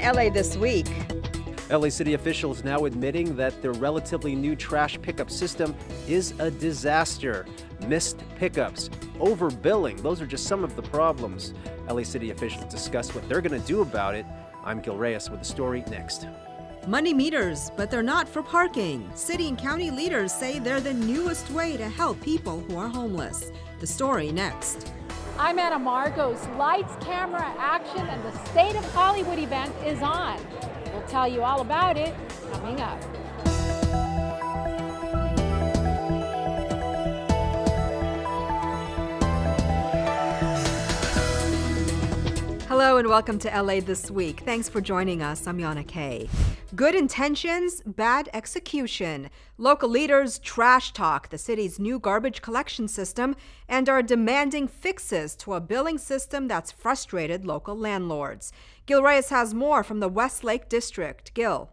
LA This Week. LA City officials now admitting that their relatively new trash pickup system is a disaster. Missed pickups, overbilling, those are just some of the problems. LA City officials discuss what they're going to do about it. I'm Gil Reyes with the story next. Money meters, but they're not for parking. City and county leaders say they're the newest way to help people who are homeless. The story next. I'm Anna Margos. Lights, camera, action, and the State of Hollywood event is on. We'll tell you all about it coming up. Hello and welcome to LA This Week. Thanks for joining us. I'm Yana Kay. Good intentions, bad execution. Local leaders trash talk the city's new garbage collection system and are demanding fixes to a billing system that's frustrated local landlords. Gil Reyes has more from the Westlake District. Gil.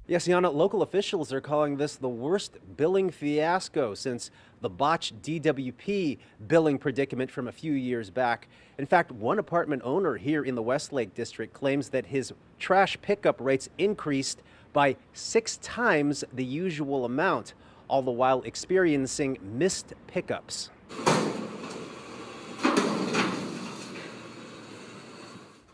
Yes, Yana, local officials are calling this the worst billing fiasco since the botched DWP billing predicament from a few years back. In fact, one apartment owner here in the Westlake District claims that his trash pickup rates increased by 6 times the usual amount, all the while experiencing missed pickups.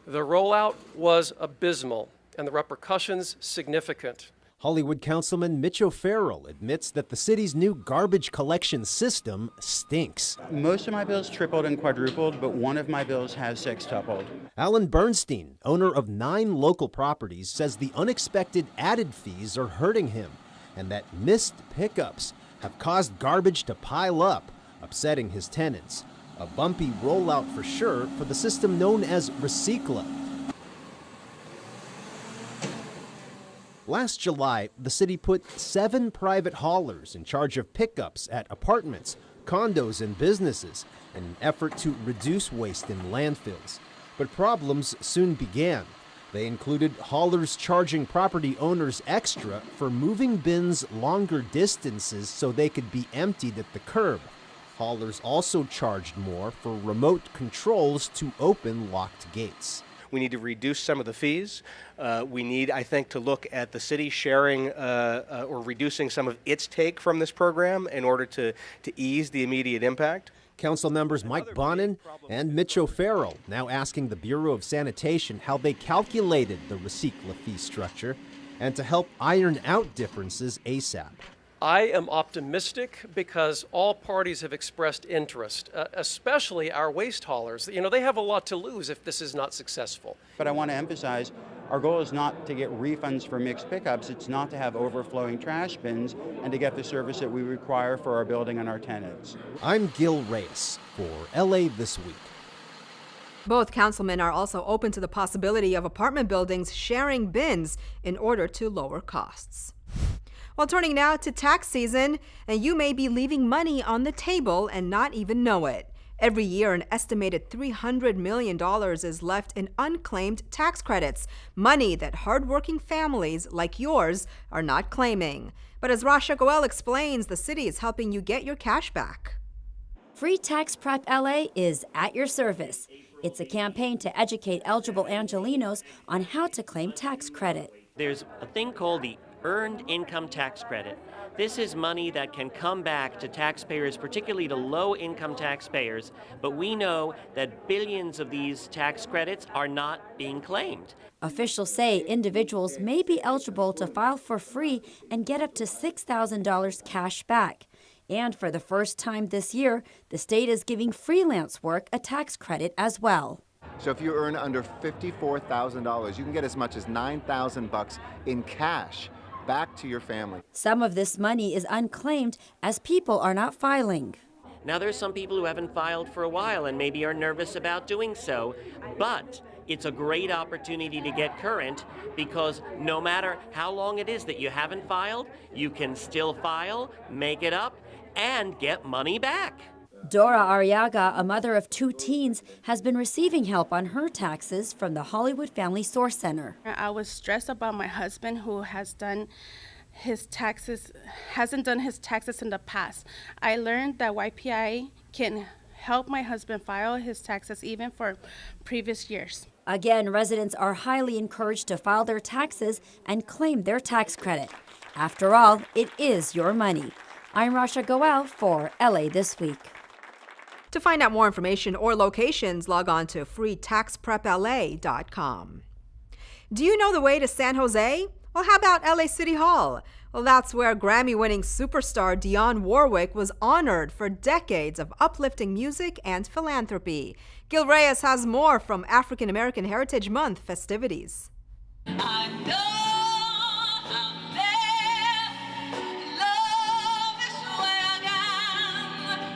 The rollout was abysmal and the repercussions significant. Hollywood Councilman Mitch O'Farrell admits that the city's new garbage collection system stinks. Most of my bills tripled and quadrupled, but one of my bills has sextupled. Alan Bernstein, owner of 9 local properties, says the unexpected added fees are hurting him and that missed pickups have caused garbage to pile up, upsetting his tenants. A bumpy rollout for sure for the system known as Recicla. Last July, the city put 7 private haulers in charge of pickups at apartments, condos, and businesses in an effort to reduce waste in landfills. But problems soon began. They included haulers charging property owners extra for moving bins longer distances so they could be emptied at the curb. Haulers also charged more for remote controls to open locked gates. We need to reduce some of the fees. We need, I think, to look at the city sharing or reducing some of its take from this program in order to ease the immediate impact. Council members Mike Bonin and Mitch O'Farrell now asking the Bureau of Sanitation how they calculated the Recicla fee structure and to help iron out differences ASAP. I am optimistic because all parties have expressed interest, especially our waste haulers. You know, they have a lot to lose if this is not successful. But I want to emphasize, our goal is not to get refunds for mixed pickups. It's not to have overflowing trash bins and to get the service that we require for our building and our tenants. I'm Gil Reyes for LA This Week. Both councilmen are also open to the possibility of apartment buildings sharing bins in order to lower costs. Well, turning now to tax season, and you may be leaving money on the table and not even know it. Every year, an estimated $300 million is left in unclaimed tax credits, money that hardworking families like yours are not claiming. But as Rasha Goel explains, the city is helping you get your cash back. Free Tax Prep LA is at your service. It's a campaign to educate eligible Angelenos on how to claim tax credit. There's a thing called the Earned Income Tax Credit. This is money that can come back to taxpayers, particularly to low-income taxpayers, but we know that billions of these tax credits are not being claimed. Officials say individuals may be eligible to file for free and get up to $6,000 cash back. And for the first time this year, the state is giving freelance work a tax credit as well. So if you earn under $54,000, you can get as much as $9,000 in cash back to your family. Some of this money is unclaimed as people are not filing. Now, there's some people who haven't filed for a while and maybe are nervous about doing so, but it's a great opportunity to get current because no matter how long it is that you haven't filed, you can still file, make it up, and get money back. Dora Arriaga, a mother of 2 teens, has been receiving help on her taxes from the Hollywood Family Source Center. I was stressed about my husband who hasn't done his taxes in the past. I learned that YPI can help my husband file his taxes even for previous years. Again, residents are highly encouraged to file their taxes and claim their tax credit. After all, it is your money. I'm Rasha Goel for LA This Week. To find out more information or locations, log on to freetaxprepla.com. Do you know the way to San Jose? Well, how about LA City Hall? Well, that's where Grammy-winning superstar Dionne Warwick was honored for decades of uplifting music and philanthropy. Gil Reyes has more from African American Heritage Month festivities. I know I'm there. Love is where I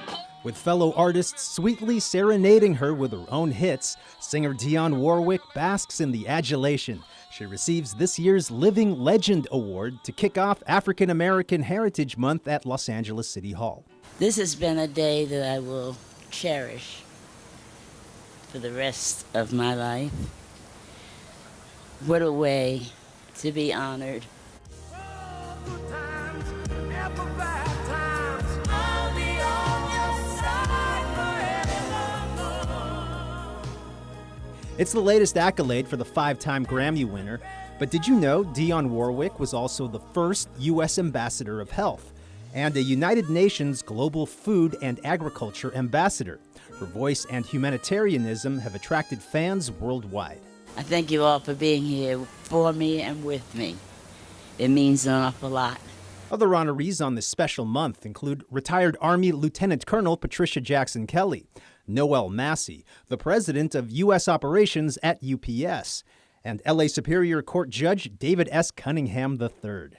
am. With fellow artists sweetly serenading her with her own hits, singer Dionne Warwick basks in the adulation. She receives this year's Living Legend Award to kick off African American Heritage Month at Los Angeles City Hall. This has been a day that I will cherish for the rest of my life. What a way to be honored. It's the latest accolade for the 5-time Grammy winner, but did you know Dionne Warwick was also the first U.S. Ambassador of Health and a United Nations Global Food and Agriculture Ambassador? Her voice and humanitarianism have attracted fans worldwide. I thank you all for being here for me and with me. It means an awful lot. Other honorees on this special month include retired Army Lieutenant Colonel Patricia Jackson Kelly, Noel Massey, the president of U.S. operations at UPS, and L.A. Superior Court Judge David S. Cunningham III.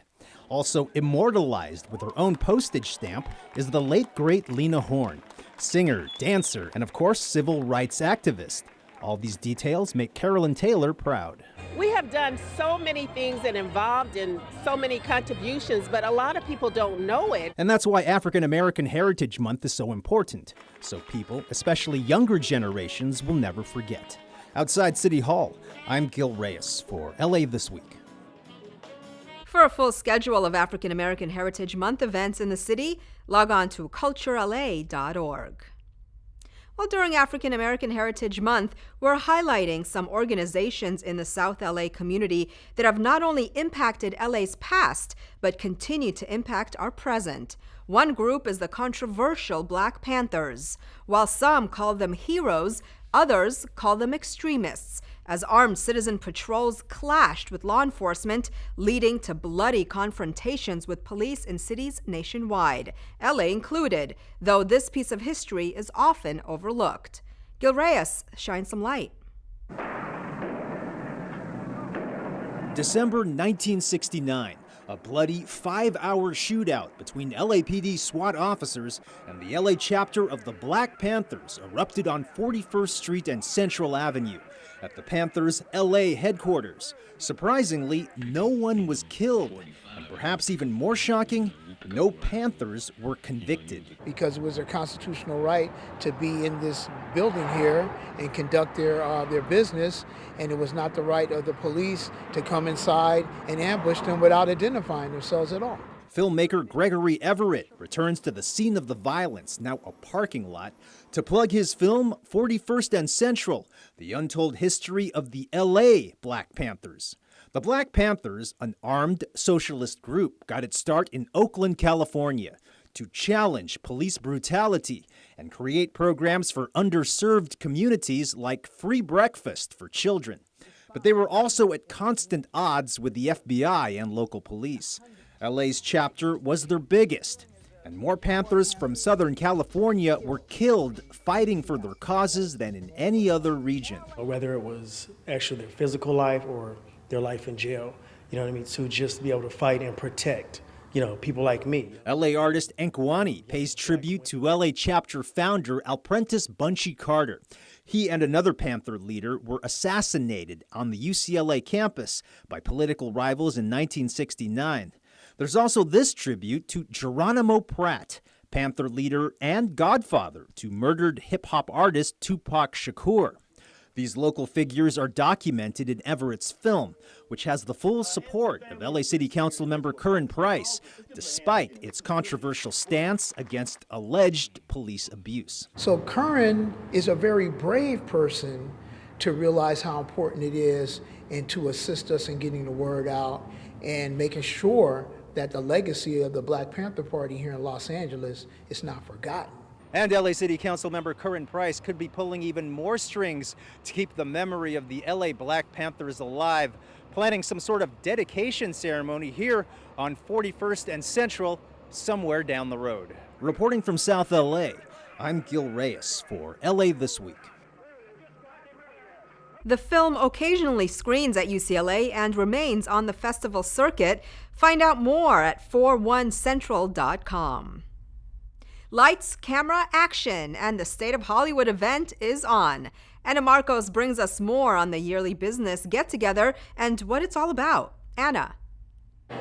Also immortalized with her own postage stamp is the late great Lena Horne, singer, dancer, and of course civil rights activist. All these details make Carolyn Taylor proud. We have done so many things and involved in so many contributions, but a lot of people don't know it. And that's why African American Heritage Month is so important, so people, especially younger generations, will never forget. Outside City Hall, I'm Gil Reyes for LA This Week. For a full schedule of African American Heritage Month events in the city, log on to culturela.org. Well, during African American Heritage Month, we're highlighting some organizations in the South LA community that have not only impacted LA's past, but continue to impact our present. One group is the controversial Black Panthers. While some call them heroes, others call them extremists, as armed citizen patrols clashed with law enforcement, leading to bloody confrontations with police in cities nationwide, LA included, though this piece of history is often overlooked. Gil Reyes shines some light. December 1969, a bloody 5-hour shootout between LAPD SWAT officers and the LA chapter of the Black Panthers erupted on 41st Street and Central Avenue at the Panthers' LA headquarters. Surprisingly, no one was killed, and perhaps even more shocking, no Panthers were convicted. Because it was their constitutional right to be in this building here and conduct their business, and it was not the right of the police to come inside and ambush them without identifying themselves at all. Filmmaker Gregory Everett returns to the scene of the violence, now a parking lot, to plug his film 41st and Central, the untold history of the LA Black Panthers. The Black Panthers, an armed socialist group, got its start in Oakland, California, to challenge police brutality and create programs for underserved communities like free breakfast for children. But they were also at constant odds with the FBI and local police. LA's chapter was their biggest, and more Panthers from Southern California were killed fighting for their causes than in any other region. Whether it was actually their physical life or their life in jail, you know what I mean, to just be able to fight and protect, people like me. LA artist Enkwani pays tribute to LA chapter founder Alprentice Bunchy Carter. He and another Panther leader were assassinated on the UCLA campus by political rivals in 1969. There's also this tribute to Geronimo Pratt, Panther leader and godfather to murdered hip-hop artist Tupac Shakur. These local figures are documented in Everett's film, which has the full support of LA City Council member Curran Price, despite its controversial stance against alleged police abuse. So Curran is a very brave person to realize how important it is and to assist us in getting the word out and making sure that the legacy of the Black Panther Party here in Los Angeles is not forgotten. And LA City Council member Curran Price could be pulling even more strings to keep the memory of the LA Black Panthers alive, planning some sort of dedication ceremony here on 41st and Central, somewhere down the road. Reporting from South LA, I'm Gil Reyes for LA This Week. The film occasionally screens at UCLA and remains on the festival circuit. Find out more at 41central.com. Lights, camera, action, and the State of Hollywood event is on. Anna Marcos brings us more on the yearly business get-together and what it's all about. Anna.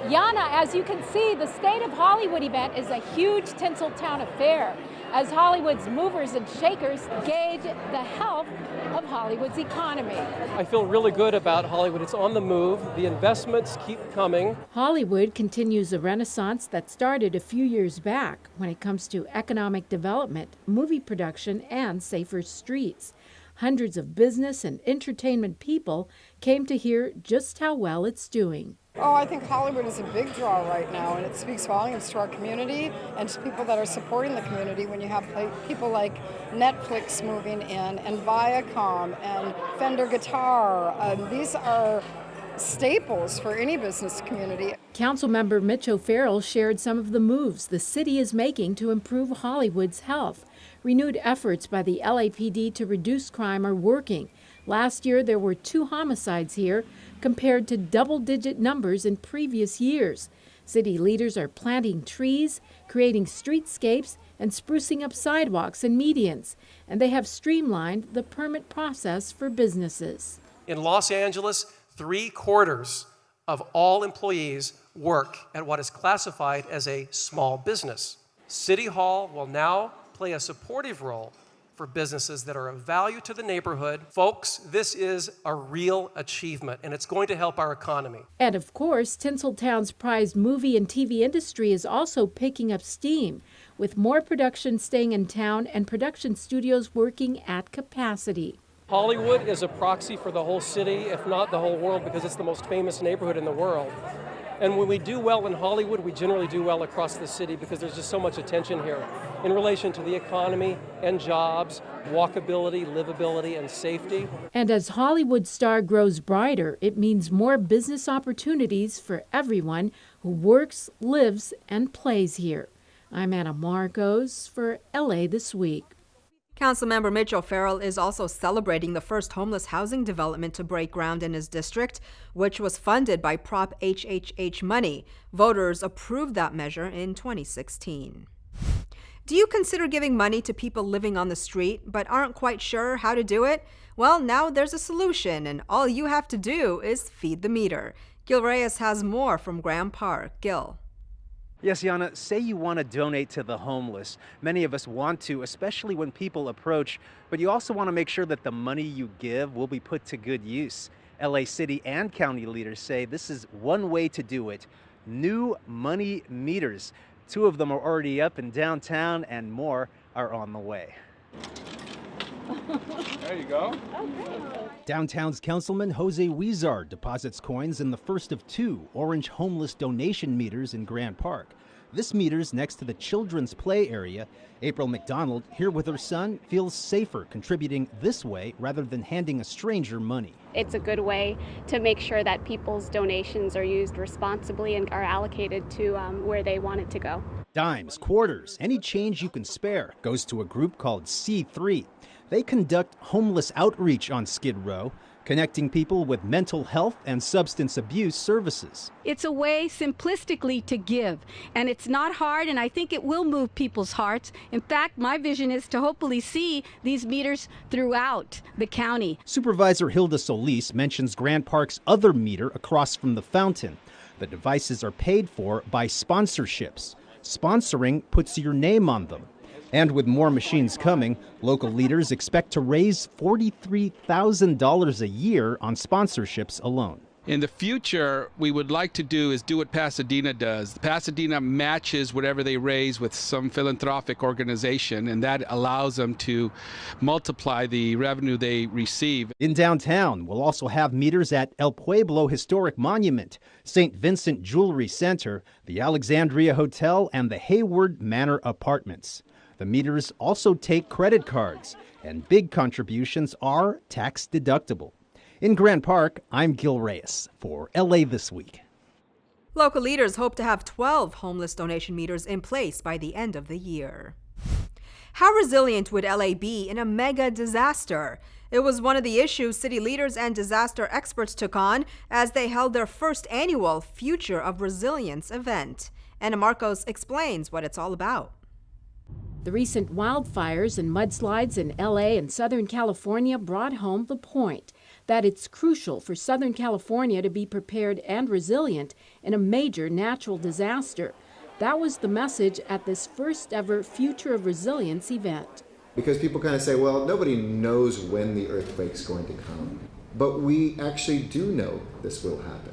Yana, as you can see, the State of Hollywood event is a huge Tinseltown affair as Hollywood's movers and shakers gauge the health of Hollywood's economy. I feel really good about Hollywood. It's on the move. The investments keep coming. Hollywood continues a renaissance that started a few years back when it comes to economic development, movie production, and safer streets. Hundreds of business and entertainment people came to hear just how well it's doing. Oh, I think Hollywood is a big draw right now, and it speaks volumes to our community and to people that are supporting the community when you have people like Netflix moving in, and Viacom, and Fender Guitar. These are staples for any business community. Councilmember Mitch O'Farrell shared some of the moves the city is making to improve Hollywood's health. Renewed efforts by the LAPD to reduce crime are working. Last year, there were 2 homicides here, compared to double-digit numbers in previous years. City leaders are planting trees, creating streetscapes, and sprucing up sidewalks and medians. And they have streamlined the permit process for businesses. In Los Angeles, 3/4 of all employees work at what is classified as a small business. City Hall will now play a supportive role for businesses that are of value to the neighborhood. Folks, this is a real achievement, and it's going to help our economy. And of course, Tinseltown's prized movie and TV industry is also picking up steam, with more production staying in town and production studios working at capacity. Hollywood is a proxy for the whole city, if not the whole world, because it's the most famous neighborhood in the world. And when we do well in Hollywood, we generally do well across the city because there's just so much attention here in relation to the economy and jobs, walkability, livability, and safety. And as Hollywood's star grows brighter, it means more business opportunities for everyone who works, lives, and plays here. I'm Anna Marcos for LA This Week. Councilmember Mitch O'Farrell is also celebrating the first homeless housing development to break ground in his district, which was funded by Prop HHH money. Voters approved that measure in 2016. Do you consider giving money to people living on the street but aren't quite sure how to do it? Well, now there's a solution, and all you have to do is feed the meter. Gil Reyes has more from Graham Park. Gil. Yes, Yana, say you want to donate to the homeless. Many of us want to, especially when people approach, but you also want to make sure that the money you give will be put to good use. LA City and county leaders say this is one way to do it. New money meters. 2 of them are already up in downtown, and more are on the way. There you go. Downtown's Councilman Jose Huizar deposits coins in the first of 2 orange homeless donation meters in Grant Park. This meter's next to the children's play area. April McDonald, here with her son, feels safer contributing this way rather than handing a stranger money. It's a good way to make sure that people's donations are used responsibly and are allocated to where they want it to go. Dimes, quarters, any change you can spare goes to a group called C3. They conduct homeless outreach on Skid Row, connecting people with mental health and substance abuse services. It's a way simplistically to give, and it's not hard, and I think it will move people's hearts. In fact, my vision is to hopefully see these meters throughout the county. Supervisor Hilda Solis mentions Grant Park's other meter across from the fountain. The devices are paid for by sponsorships. Sponsoring puts your name on them. And with more machines coming, local leaders expect to raise $43,000 a year on sponsorships alone. In the future, we would like to do what Pasadena does. Pasadena matches whatever they raise with some philanthropic organization, and that allows them to multiply the revenue they receive. In downtown, we'll also have meters at El Pueblo Historic Monument, St. Vincent Jewelry Center, the Alexandria Hotel, and the Hayward Manor Apartments. The meters also take credit cards, and big contributions are tax deductible. In Grant Park, I'm Gil Reyes for LA This Week. Local leaders hope to have 12 homeless donation meters in place by the end of the year. How resilient would LA be in a mega disaster? It was one of the issues city leaders and disaster experts took on as they held their first annual Future of Resilience event. Anna Marcos explains what it's all about. The recent wildfires and mudslides in LA and Southern California brought home the point that it's crucial for Southern California to be prepared and resilient in a major natural disaster. That was the message at this first ever Future of Resilience event. Because people kind of say, well, nobody knows when the earthquake's going to come. But we actually do know this will happen.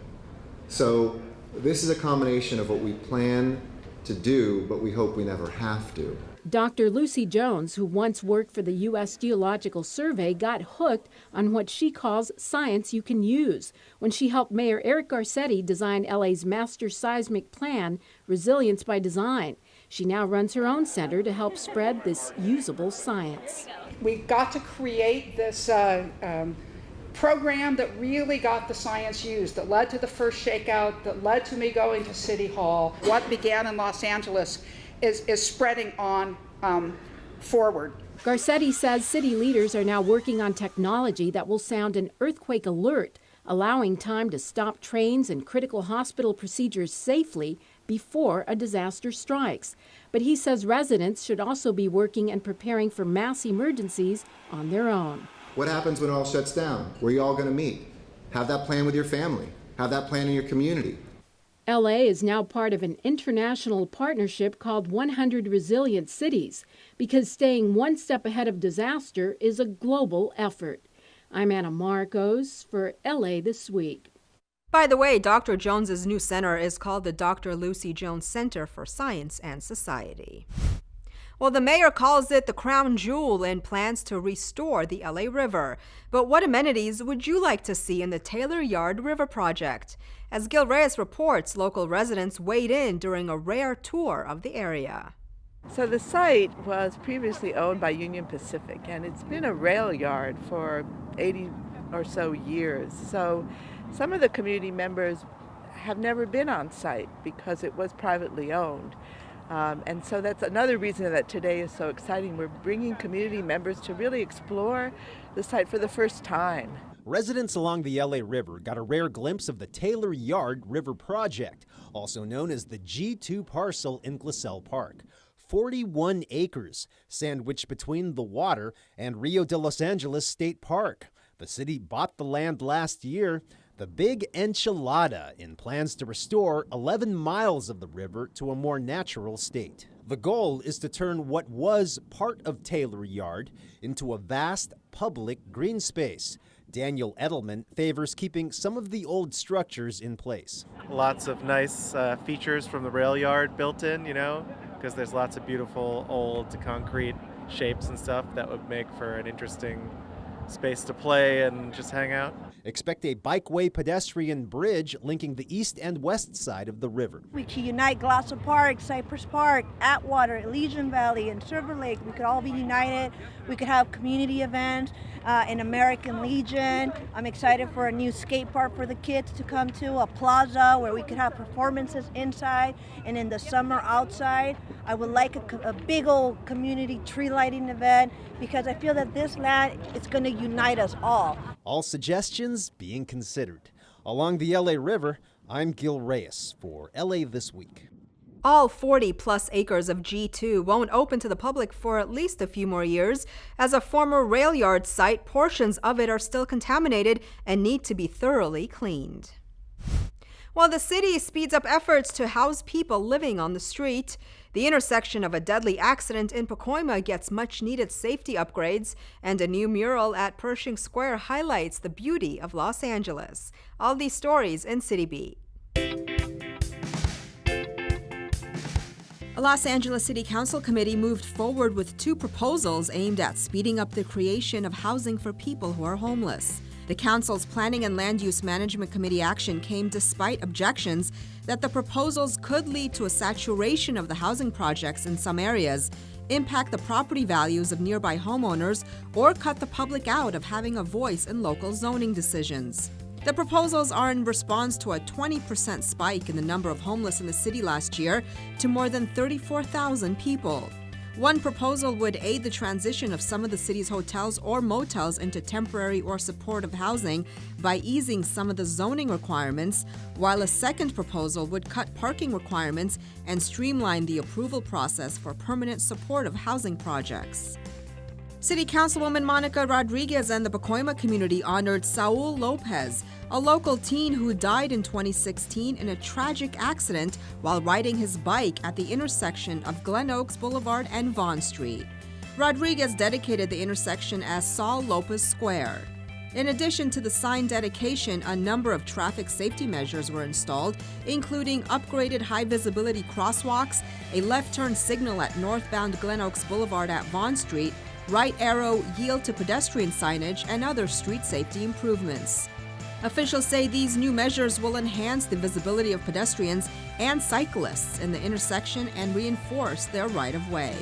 So this is a combination of what we plan to do, but we hope we never have to. Dr. Lucy Jones, who once worked for the U.S. Geological Survey, got hooked on what she calls science you can use when she helped Mayor Eric Garcetti design LA's master seismic plan, Resilience by Design. She now runs her own center to help spread this usable science. We got to create this program that really got the science used, that led to the first shakeout, that led to me going to City Hall. What began in Los Angeles is spreading on forward. Garcetti says city leaders are now working on technology that will sound an earthquake alert, allowing time to stop trains and critical hospital procedures safely before a disaster strikes. But he says residents should also be working and preparing for mass emergencies on their own. What happens when it all shuts down? Where are you all going to meet? Have that plan with your family. Have that plan in your community. LA is now part of an international partnership called 100 Resilient Cities because staying one step ahead of disaster is a global effort. I'm Anna Marcos for LA This Week. By the way, Dr. Jones's new center is called the Dr. Lucy Jones Center for Science and Society. Well, the mayor calls it the crown jewel and plans to restore the LA River. But what amenities would you like to see in the Taylor Yard River project? As Gil Reyes reports, local residents weighed in during a rare tour of the area. So the site was previously owned by Union Pacific, and it's been a rail yard for 80 or so years. So some of the community members have never been on site because it was privately owned. And so that's another reason that today is so exciting. We're bringing community members to really explore the site for the first time. Residents along the LA River got a rare glimpse of the Taylor Yard River Project, also known as the G2 parcel in Glassell Park. 41 acres, sandwiched between the water and Rio de Los Angeles State Park. The city bought the land last year. The Big Enchilada in plans to restore 11 miles of the river to a more natural state. The goal is to turn what was part of Taylor Yard into a vast public green space. Daniel Edelman favors keeping some of the old structures in place. Lots of nice features from the rail yard built in, because there's lots of beautiful old concrete shapes and stuff that would make for an interesting space to play and just hang out. Expect a bikeway pedestrian bridge linking the east and west side of the river. We could unite Glassell Park, Cypress Park, Atwater, Elysian Valley, and Silver Lake. We could all be united. We could have community events, an American Legion. I'm excited for a new skate park for the kids to come to, a plaza where we could have performances inside and in the summer outside. I would like a big old community tree lighting event because I feel that this land is going to unite us all. All suggestions being considered. Along the LA River, I'm Gil Reyes for LA This Week. All 40-plus acres of G2 won't open to the public for at least a few more years. As a former rail yard site, portions of it are still contaminated and need to be thoroughly cleaned. While the city speeds up efforts to house people living on the street, the intersection of a deadly accident in Pacoima gets much-needed safety upgrades, and a new mural at Pershing Square highlights the beauty of Los Angeles. All these stories in City Beat. A Los Angeles City Council committee moved forward with 2 proposals aimed at speeding up the creation of housing for people who are homeless. The council's Planning and Land Use Management Committee action came despite objections that the proposals could lead to a saturation of the housing projects in some areas, impact the property values of nearby homeowners, or cut the public out of having a voice in local zoning decisions. The proposals are in response to a 20% spike in the number of homeless in the city last year to more than 34,000 people. One proposal would aid the transition of some of the city's hotels or motels into temporary or supportive housing by easing some of the zoning requirements, while a second proposal would cut parking requirements and streamline the approval process for permanent supportive housing projects. City Councilwoman Monica Rodriguez and the Pacoima community honored Saul Lopez, a local teen who died in 2016 in a tragic accident while riding his bike at the intersection of Glen Oaks Boulevard and Vaughn Street. Rodriguez dedicated the intersection as Saul Lopez Square. In addition to the sign dedication, a number of traffic safety measures were installed, including upgraded high-visibility crosswalks, a left turn signal at northbound Glen Oaks Boulevard at Vaughn Street, right arrow yield to pedestrian signage, and other street safety improvements. Officials say these new measures will enhance the visibility of pedestrians and cyclists in the intersection and reinforce their right-of-way.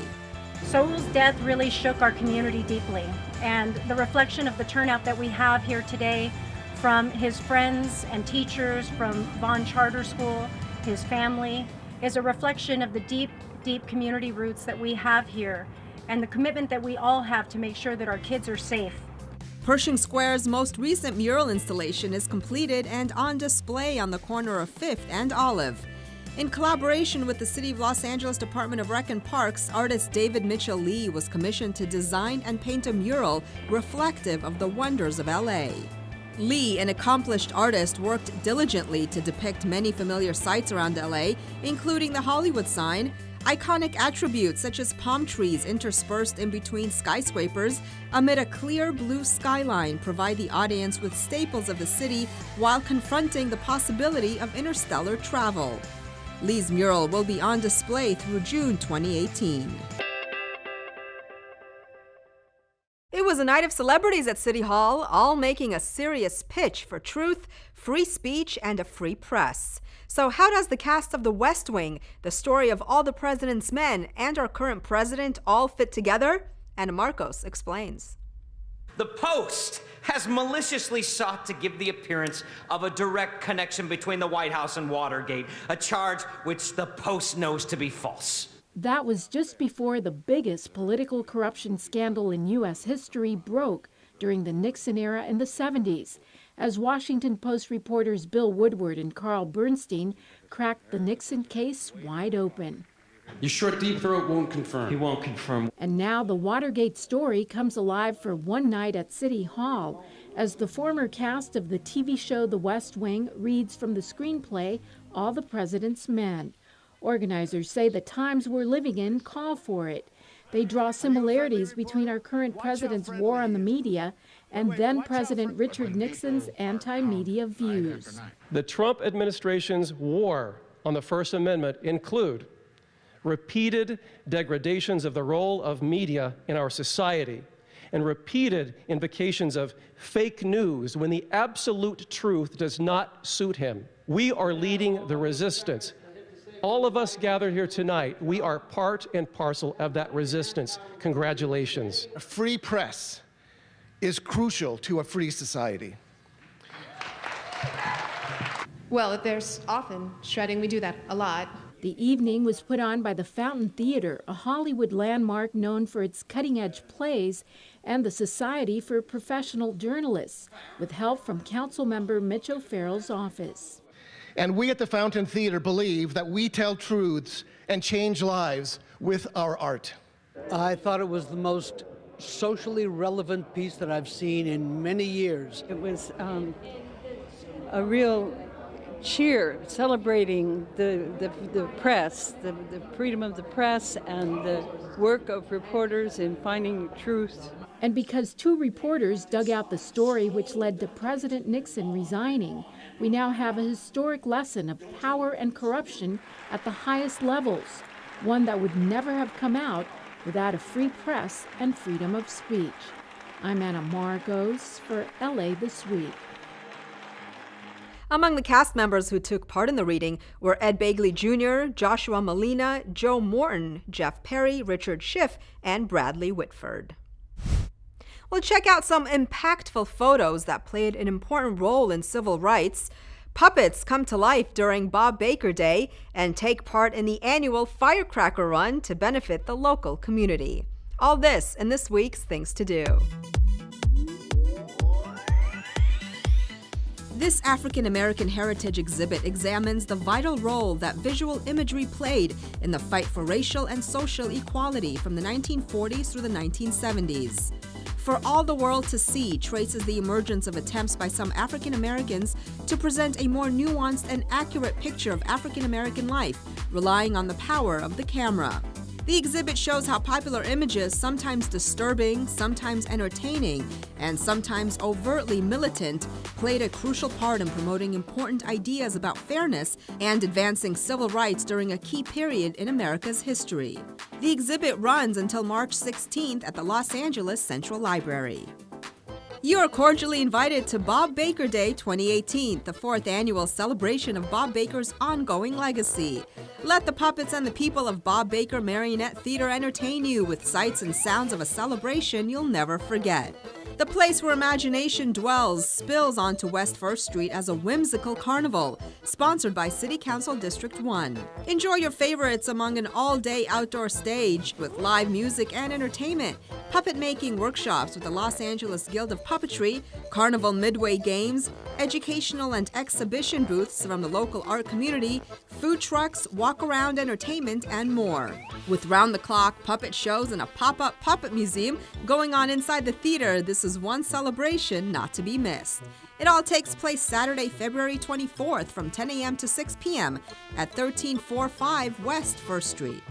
Saul's death really shook our community deeply, and the reflection of the turnout that we have here today from his friends and teachers from Vaughn Charter School, his family, is a reflection of the deep, deep community roots that we have here and the commitment that we all have to make sure that our kids are safe. Pershing Square's most recent mural installation is completed and on display on the corner of 5th and Olive. In collaboration with the City of Los Angeles Department of Rec and Parks, artist David Mitchell Lee was commissioned to design and paint a mural reflective of the wonders of LA. Lee, an accomplished artist, worked diligently to depict many familiar sights around LA, including the Hollywood sign. Iconic attributes such as palm trees interspersed in between skyscrapers amid a clear blue skyline provide the audience with staples of the city while confronting the possibility of interstellar travel. Lee's mural will be on display through June 2018. It was a night of celebrities at City Hall, all making a serious pitch for truth, free speech, and a free press. So how does the cast of The West Wing, the story of all the president's men, and our current president all fit together? Anna Marcos explains. The Post has maliciously sought to give the appearance of a direct connection between the White House and Watergate, a charge which the Post knows to be false. That was just before the biggest political corruption scandal in U.S. history broke during the Nixon era in the 70s, as Washington Post reporters Bill Woodward and Carl Bernstein cracked the Nixon case wide open. You sure Deep Throat won't confirm? He won't confirm. And now the Watergate story comes alive for one night at City Hall as the former cast of the TV show The West Wing reads from the screenplay All the President's Men. Organizers say the times we're living in call for it. They draw similarities between our current president's war on the media and then President Richard Nixon's anti-media views. The Trump administration's war on the First Amendment include repeated degradations of the role of media in our society and repeated invocations of fake news when the absolute truth does not suit him. We are leading the resistance. All of us gathered here tonight, we are part and parcel of that resistance. Congratulations. A free press is crucial to a free society. Well, there's often shredding. We do that a lot. The evening was put on by the Fountain Theater, a Hollywood landmark known for its cutting-edge plays, and the Society for Professional Journalists, with help from council member Mitch O'Farrell's office. And we at the Fountain Theater believe that we tell truths and change lives with our art. I thought it was the most socially relevant piece that I've seen in many years. It was a real cheer celebrating the press, the freedom of the press and the work of reporters in finding truth. And because 2 reporters dug out the story which led to President Nixon resigning, we now have a historic lesson of power and corruption at the highest levels, one that would never have come out without a free press and freedom of speech. I'm Anna Margos for LA This Week. Among the cast members who took part in the reading were Ed Begley Jr., Joshua Malina, Joe Morton, Jeff Perry, Richard Schiff, and Bradley Whitford. Well, check out some impactful photos that played an important role in civil rights. Puppets come to life during Bob Baker Day and take part in the annual Firecracker Run to benefit the local community. All this in this week's Things to Do. This African American heritage exhibit examines the vital role that visual imagery played in the fight for racial and social equality from the 1940s through the 1970s. For All the World to See traces the emergence of attempts by some African Americans to present a more nuanced and accurate picture of African American life, relying on the power of the camera. The exhibit shows how popular images, sometimes disturbing, sometimes entertaining, and sometimes overtly militant, played a crucial part in promoting important ideas about fairness and advancing civil rights during a key period in America's history. The exhibit runs until March 16th at the Los Angeles Central Library. You are cordially invited to Bob Baker Day 2018, the 4th annual celebration of Bob Baker's ongoing legacy. Let the puppets and the people of Bob Baker Marionette Theater entertain you with sights and sounds of a celebration you'll never forget. The place where imagination dwells spills onto West 1st Street as a whimsical carnival, sponsored by City Council District 1. Enjoy your favorites among an all-day outdoor stage with live music and entertainment, puppet-making workshops with the Los Angeles Guild of Puppetry, carnival midway games, educational and exhibition booths from the local art community, food trucks, walk-around entertainment, and more. With round-the-clock puppet shows and a pop-up puppet museum going on inside the theater, this is one celebration not to be missed. It all takes place Saturday, February 24th from 10 a.m. to 6 p.m. at 1345 West 1st Street.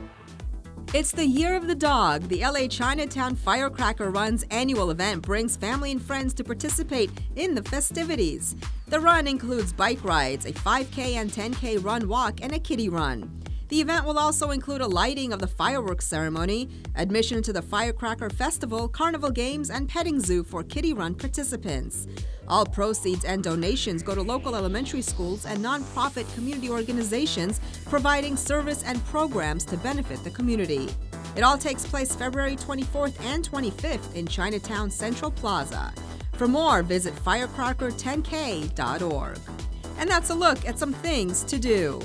It's the Year of the Dog. The LA Chinatown Firecracker Run's annual event brings family and friends to participate in the festivities. The run includes bike rides, a 5K and 10K run walk, and a kiddie run. The event will also include a lighting of the fireworks ceremony, admission to the Firecracker Festival, carnival games, and petting zoo for kiddie run participants. All proceeds and donations go to local elementary schools and nonprofit community organizations providing service and programs to benefit the community. It all takes place February 24th and 25th in Chinatown Central Plaza. For more, visit firecracker10k.org. And that's a look at some things to do.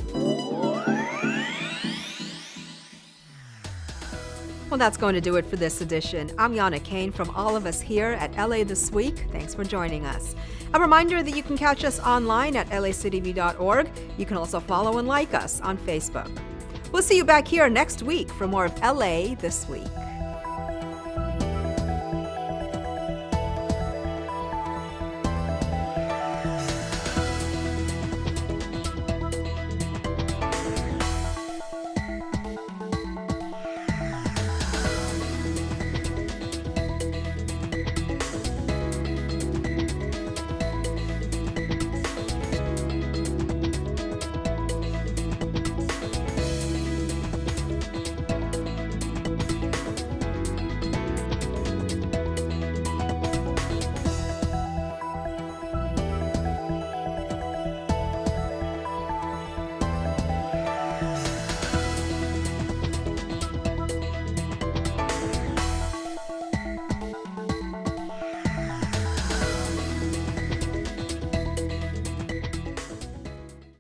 Well, that's going to do it for this edition. I'm Yana Kane from all of us here at LA This Week. Thanks for joining us. A reminder that you can catch us online at lacitv.org. You can also follow and like us on Facebook. We'll see you back here next week for more of LA This Week.